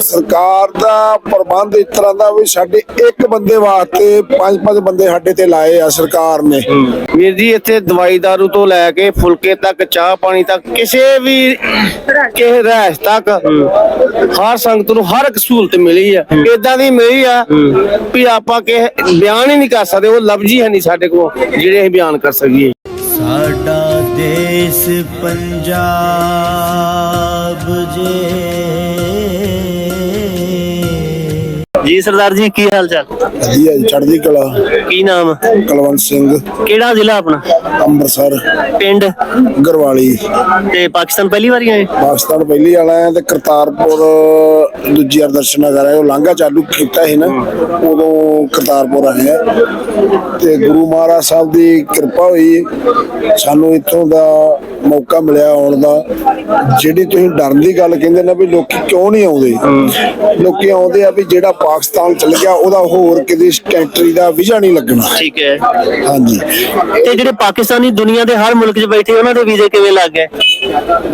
ਸਰਕਾਰ ਦਾ ਪ੍ਰਬੰਧ ਇਸ ਤਰ੍ਹਾਂ ਦਾ ਵੀ ਸਾਡੇ ਇੱਕ ਬੰਦੇ ਵਾਸਤੇ ਪੰਜ ਬੰਦੇ ਸਾਡੇ ਤੇ ਲਾਏ ਆ ਸਰਕਾਰ ਨੇ। ਵੀਰ ਜੀ ਇੱਥੇ ਦਵਾਈ ਦਾਰੂ ਤੋਂ ਲੈ ਕੇ ਫੁਲਕੇ ਤੱਕ, ਚਾਹ ਪਾਣੀ ਤੱਕ, ਕਿਸੇ ਰਹਿਸ਼ ਤੱਕ ਹਰ ਸੰਗਤ ਨੂੰ ਹਰ ਇੱਕ ਸਹੂਲਤ ਮਿਲੀ ਆ। ਏਦਾਂ ਦੀ ਮਿਲੀ ਆ ਵੀ ਆਪਾਂ ਬਿਆਨ ਹੀ ਨਹੀਂ ਕਰ ਸਕਦੇ, ਉਹ ਲਫ਼ਜ਼ ਹੀ ਹੈ ਨਹੀਂ ਸਾਡੇ ਕੋਲ ਜਿਹੜੇ ਅਸੀਂ ਬਿਆਨ ਕਰ ਸਕੀਏ। ਸਾਡਾ ਦੇਸ਼ ਪੰਜਾਬ ਜੀ ਸਰਦਾਰ ਜੀ, ਕੀ ਹਾਲ ਚਾਲ? ਵਧੀਆ ਜੀ, ਚੜ੍ਹਦੀ ਕਲਾ। ਕੀ ਨਾਮ? ਕੁਲਵੰਤ ਸਿੰਘ। ਕਿਹੜਾ ਜ਼ਿਲ੍ਹਾ ਆਪਣਾ? ਅੰਮ੍ਰਿਤਸਰ। ਪਿੰਡ? ਗਰਵਾਲੀ। ਤੇ ਪਾਕਿਸਤਾਨ ਪਹਿਲੀ ਵਾਰੀ ਆਏ? ਪਾਕਿਸਤਾਨ ਪਹਿਲੀ ਵਾਲਾ ਹੈ ਤੇ ਕਰਤਾਰਪੁਰ ਦੂਜੀ ਵਾਰ ਦਰਸ਼ਨ ਕਰਾਏ। ਉਹ ਲਾਂਘਾ ਚਾਲੂ ਕੀਤਾ ਸੀ ਨਾ, ਉਦੋਂ ਕਰਤਾਰਪੁਰ ਆਏ ਆ ਤੇ ਗੁਰੂ ਮਹਾਰਾਜ ਸਾਹਿਬ ਦੀ ਕਿਰਪਾ ਹੋਈ, ਸਾਨੂੰ ਇੱਥੋਂ ਦਾ ਮੌਕਾ ਮਿਲਿਆ ਆਉਣ ਦਾ। ਜਿਹੜੀ ਤੁਸੀਂ ਡਰਨ ਦੀ ਗੱਲ ਕਹਿੰਦੇ ਨਾ ਵੀ ਲੋਕੀ ਕਿਉਂ ਨਹੀਂ ਆਉਂਦੇ, ਲੋਕੀ ਆਉਂਦੇ ਆ ਵੀ ਜਿਹੜਾ ਪਾਕਿਸਤਾਨ ਚਲ ਗਿਆ ਉਹਦਾ ਹੋਰ ਕਿਸੇ ਕੰਟਰੀ ਦਾ ਵੀਜ਼ਾ ਨਹੀਂ ਲੱਗਣਾ। ਠੀਕ ਹੈ। ਹਾਂਜੀ। ਤੇ ਜਿਹੜੇ ਪਾਕਿਸਤਾਨੀ ਦੁਨੀਆ ਦੇ ਹਰ ਮੁਲਕ 'ਚ ਬੈਠੇ ਉਹਨਾਂ ਦੇ ਵੀਜ਼ੇ ਕਿਵੇਂ ਲੱਗ ਗਏ?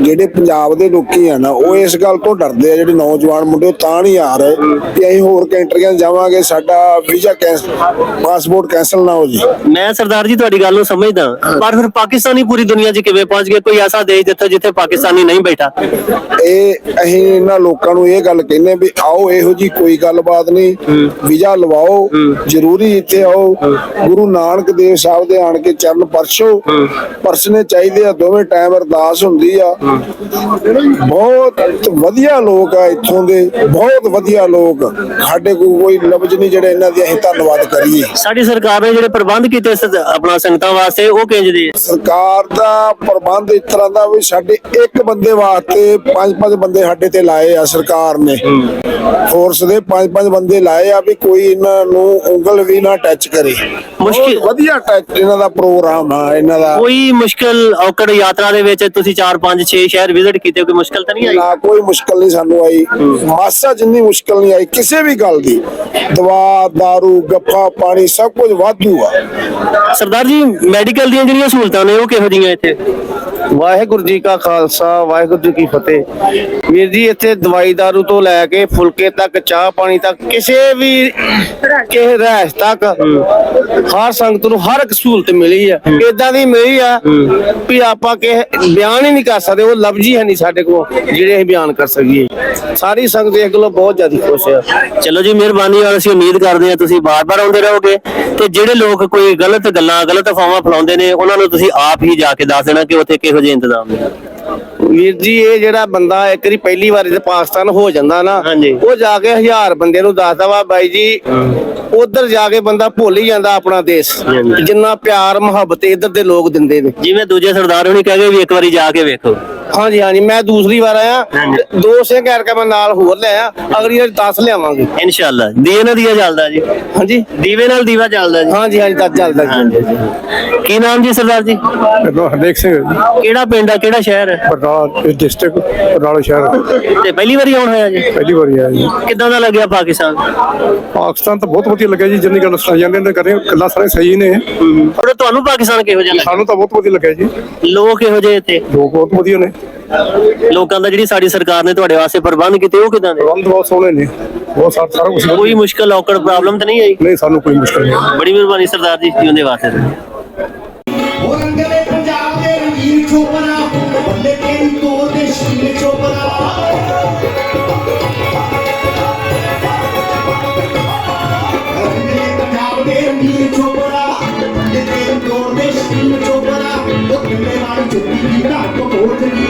ਜਿਹੜੇ ਪੰਜਾਬ ਦੇ ਲੋਕੀ ਆ ਨਾ, ਉਹ ਇਸ ਗੱਲ ਤੋਂ ਡਰਦੇ ਆ, ਜਿਹੜੇ ਨੌਜਵਾਨ ਮੁੰਡੇ ਉਹ ਤਾਂ ਨਹੀਂ ਆ ਰਹੇ ਕਿ ਅਸੀਂ ਹੋਰ ਕੰਟਰੀਆਂ ਜਾਵਾਂਗੇ, ਸਾਡਾ ਵੀਜ਼ਾ ਪਾਸਪੋਰਟ ਕੈਂਸਲ ਨਾ ਹੋ ਜੀ। ਮੈਂ ਸਰਦਾਰ ਜੀ ਤੁਹਾਡੀ ਗੱਲ ਨੂੰ ਸਮਝਦਾ, ਪਰ ਫਿਰ ਪਾਕਿਸਤਾਨੀ ਪੂਰੀ ਦੁਨੀਆ 'ਚ ਕਿਵੇਂ ਪਹੁੰਚ ਗਏ? ਕੋਈ ਐਸਾ ਦੇਸ਼ ਜਿੱਥੇ ਪਾਕਿਸਤਾਨੀ ਨਹੀਂ ਬੈਠਾ? ਇਹ ਅਸੀਂ ਇਹਨਾਂ ਲੋਕਾਂ ਨੂੰ ਇਹ ਗੱਲ ਕਹਿੰਦੇ ਵੀ ਆਓ, ਇਹੋ ਜੀ ਕੋਈ ਗੱਲਬਾਤ ਨਹੀਂ, ਵੀਜ਼ਾ ਲਵਾਓ, ਜ਼ਰੂਰੀ ਇੱਥੇ ਆਓ। ਗੁਰੂ ਨਾਨਕ ਦੇਵ ਸਾਹਿਬ ਦੇ ਆਣ ਕੇ ਚਰਨ ਪਰਸਨੇ ਚਾਹੀਦੇ ਆ, ਦੋਵੇਂ ਟਾਈਮ ਅਰਦਾਸ ਹੁੰਦੀ ਆ। ਬਹੁਤ ਵਧੀਆ ਲੋਕ ਆ ਇੱਥੋਂ ਦੇ, ਬਹੁਤ ਵਧੀਆ ਲੋਕ। ਸਾਡੇ ਕੋਲ ਕੋਈ ਲਫ਼ਜ਼ ਨਹੀਂ ਜਿਹੜੇ ਇਹਨਾਂ ਦੀ ਅਸੀਂ ਧੰਨਵਾਦ ਕਰੀਏ। ਸਾਡੀ ਸਰਕਾਰ ਨੇ ਜਿਹੜੇ ਪ੍ਰਬੰਧ ਕੀਤੇ ਆਪਣਾ ਸੰਗਤਾਂ ਵਾਸਤੇ, ਉਹ ਕਿੰਜ ਦੇ? ਸਰਕਾਰ ਦਾ ਪ੍ਰਬੰਧ ਇਸ ਤਰ੍ਹਾਂ ਦਾ ਵੀ ਸਾਡੇ ਇੱਕ ਬੰਦੇ ਵਾਸਤੇ ਪੰਜ ਬੰਦੇ ਸਾਡੇ ਤੇ ਲਾਏ ਆ ਸਰਕਾਰ ਨੇ। ਫੋਰਸ ਦੇ ਪੰਜ ਬੰਦੇ ਲਾਏ ਆ ਵੀ ਕੋਈ ਇਹਨਾਂ ਨੂੰ ਉਂਗਲ ਵੀ ਨਾ ਟੱਚ ਕਰੇ। ਮੁਸ਼ਕਿਲ ਵਧੀਆ ਟੱਚ ਇਹਨਾਂ ਦਾ ਪ੍ਰੋਗਰਾਮ ਆ ਇਹਨਾਂ ਦਾ। ਕੋਈ ਮੁਸ਼ਕਿਲ ਔਕੜ ਯਾਤਰਾ ਦੇ ਵਿੱਚ ਤੁਸੀਂ 4 5 6 ਸ਼ਹਿਰ ਵਿਜ਼ਿਟ ਕੀਤੇ, ਕੋਈ ਮੁਸ਼ਕਿਲ ਤਾਂ ਨਹੀਂ ਆਈ? ਨਾ, ਕੋਈ ਮੁਸ਼ਕਿਲ ਨਹੀਂ ਸਾਨੂੰ ਆਈ, ਮਾਸਾ ਜਿੰਨੀ ਮੁਸ਼ਕਿਲ ਨਹੀਂ ਆਈ ਕਿਸੇ ਵੀ ਗੱਲ ਦੀ। ਦਵਾ ਦਾਰੂ ਗੱਫਾ ਪਾਣੀ ਸਭ ਕੁਝ ਵਾਧੂ ਆ। ਸਰਦਾਰ ਜੀ, ਮੈਡੀਕਲ ਦੀਆਂ ਜਿਹੜੀਆਂ ਸਹੂਲਤਾਂ ਨੇ ਉਹ ਕਿਹੋ ਜਿਹੀਆਂ ਇੱਥੇ? ਵਾਹਿਗੁਰੂ ਜੀ ਕਾ ਖਾਲਸਾ, ਵਾਹਿਗੁਰੂ ਜੀ ਕੀ ਫਤਿਹ। ਵੀਰ ਜੀ ਇੱਥੇ ਦਵਾਈ ਦਾਰੂ ਤੋਂ ਲੈ ਕੇ ਫੁਲਕੇ ਤੱਕ, ਚਾਹ ਪਾਣੀ ਤੱਕ, ਕਿਸੇ ਰਹਿਸ਼ ਤੱਕ ਹਰ ਸੰਗਤ ਨੂੰ ਹਰ ਇੱਕ ਸਹੂਲਤ ਮਿਲੀ ਆ। ਏਦਾਂ ਦੀ ਮਿਲੀ ਆ ਵੀ ਆਪਾਂ ਬਿਆਨ ਹੀ ਨਹੀਂ ਕਰ ਸਕਦੇ, ਉਹ ਲਫ਼ਜ਼ ਹੀ ਹੈ ਨਹੀਂ ਸਾਡੇ ਕੋਲ ਜਿਹੜੇ ਅਸੀਂ ਬਿਆਨ ਕਰ ਸਕੀਏ। ਸਾਰੀ ਸੰਗਤ ਇਸ ਗੱਲੋਂ ਬਹੁਤ ਜ਼ਿਆਦਾ ਖੁਸ਼ ਆ। ਚਲੋ ਜੀ, ਮਿਹਰਬਾਨੀ। ਔਰ ਅਸੀਂ ਉਮੀਦ ਕਰਦੇ ਹਾਂ ਤੁਸੀਂ ਬਾਰ-ਬਾਰ ਆਉਂਦੇ ਰਹੋਗੇ, ਤੇ ਜਿਹੜੇ ਲੋਕ ਕੋਈ ਗਲਤ ਗੱਲਾਂ, ਗਲਤ ਅਫਵਾਹਾਂ ਫੈਲਾਉਂਦੇ ਨੇ, ਉਹਨਾਂ ਨੂੰ ਤੁਸੀਂ ਆਪ ਹੀ ਜਾ ਕੇ ਦੱਸ ਦੇਣਾ ਕਿ ਉੱਥੇ ਕਿਹੋ ਜਿਹੇ ਇੰਤਜ਼ਾਮ ਨੇ। ਵੀਰ ਜੀ, ਇਹ ਜਿਹੜਾ ਬੰਦਾ ਇੱਕ ਵਾਰੀ ਪਹਿਲੀ ਵਾਰੀ ਤੇ ਪਾਕਿਸਤਾਨ ਹੋ ਜਾਂਦਾ ਨਾ, ਉਹ ਜਾ ਕੇ 1000 ਬੰਦੇ ਨੂੰ ਦੱਸਦਾ ਵਾ ਬਾਈ ਜੀ, ਉਧਰ ਜਾ ਕੇ ਬੰਦਾ ਭੁੱਲ ਹੀ ਜਾਂਦਾ ਆਪਣਾ ਦੇਸ਼, ਜਿੰਨਾ ਪਿਆਰ ਮੁਹੱਬਤ ਇੱਧਰ ਦੇ ਲੋਕ ਦਿੰਦੇ ਨੇ। ਜਿਵੇਂ ਦੂਜੇ ਸਰਦਾਰ ਹੋਣੀ ਕਹੇ ਵੀ ਇੱਕ ਵਾਰੀ ਜਾ ਕੇ ਵੇਖੋ। ਹਾਂਜੀ ਹਾਂਜੀ, ਮੈਂ ਦੂਸਰੀ ਵਾਰ ਆਇਆ, 2 ਸਿੰਘ ਕਰਕੇ ਮੈਂ ਨਾਲ ਹੋਰ ਲਿਆ, ਅਗਲੀ ਵਾਰ 10 ਲਿਆਵਾਂਗੇ ਇਨਸ਼ਾਅੱਲਾ। ਦੀਵੇ ਨਾਲ ਦੀਵਾ ਚੱਲਦਾ ਜੀ? ਹਾਂਜੀ, ਦੀਵੇ ਨਾਲ ਦੀਵਾ ਚੱਲਦਾ ਜੀ। ਹਾਂਜੀ ਹਾਂਜੀ, 10 ਚੱਲਦਾ ਜੀ। ਕੀ ਨਾਮ ਜੀ ਸਰਦਾਰ ਜੀ? ਹਰਨੇਕ ਸਿੰਘ। ਕਿਹੜਾ ਪਿੰਡ ਆ, ਕਿਹੜਾ ਸ਼ਹਿਰ ਹੈ? ਬਰਨਾਲਾ ਡਿਸਟ੍ਰਿਕਟ, ਬਰਨਾਲਾ ਸ਼ਹਿਰ। ਤੇ ਪਹਿਲੀ ਵਾਰੀ ਆਉਣ ਹੋਇਆ ਜੀ? ਪਹਿਲੀ ਵਾਰੀ ਆਇਆ ਜੀ। ਕਿੱਦਾਂ ਦਾ ਲੱਗਿਆ ਪਾਕਿਸਤਾਨ? ਪਾਕਿਸਤਾਨ ਤਾਂ ਬਹੁਤ ਵਧੀਆ ਲੱਗਿਆ ਜੀ, ਜਿੰਨੀ ਗੱਲ ਸੁਣਾਈ ਜਾਂਦੇ ਨੇ ਕਰੇ ਗੱਲਾਂ ਸਾਰੇ ਸਹੀ ਨੇ। ਪਰ ਤੁਹਾਨੂੰ ਪਾਕਿਸਤਾਨ ਕਿਹੋ ਜਿਹਾ ਲੱਗਾ? ਸਾਨੂੰ ਤਾਂ ਬਹੁਤ ਵਧੀਆ ਲੱਗਿਆ ਜੀ। ਲੋਕ ਕਿਹੋ ਜਿਹੇ ਇੱਥੇ? ਲੋਕ ਬਹੁਤ ਵਧੀਆ ਨੇ। ਲੋਕਾਂ ਦਾ ਜਿਹੜੀ ਸਾਡੀ ਸਰਕਾਰ ਨੇ ਤੁਹਾਡੇ ਵਾਸਤੇ ਪ੍ਰਬੰਧ ਕੀਤੇ ਉਹ ਕਿਦਾਂ ਦੇ? ਪ੍ਰਬੰਧ ਬਹੁਤ ਸੋਹਣੇ ਨੇ, ਬਹੁਤ ਸਾਰਾ ਕੁਝ। ਕੋਈ ਮੁਸ਼ਕਲ ਔਕੜ ਪ੍ਰੋਬਲਮ ਤਾਂ ਨਹੀਂ ਆਈ? ਨਹੀਂ, ਸਾਨੂੰ ਕੋਈ ਮੁਸ਼ਕਲ ਨਹੀਂ। ਬੜੀ ਮਿਹਰਬਾਨੀ ਸਰਦਾਰ ਜੀ, ਜਿਉਂਦੇ ਵਾਸਤੇ। ਪੰਜਾਬ ਦੇ ਰੰਗੀਨ ਚੋਪਰਾ, ਬੱਲੇ ਤੇਰੀ ਤੋਰ ਦੇ ਸ਼ੀਰ ਚੋਪਰਾ। ਪੰਜਾਬ ਦੇ ਰੰਗੀਨ ਚੋਪਰਾ, ਬੱਲੇ ਤੇਰੀ ਤੋਰ ਦੇ ਸ਼ੀਰ ਚੋਪਰਾ। ਉਹ ਕਿੰਨੇ ਨਾਲ ਚੁੱਕੀ ਦੀ ਘਾਟ ਕੋਟ ਦੀ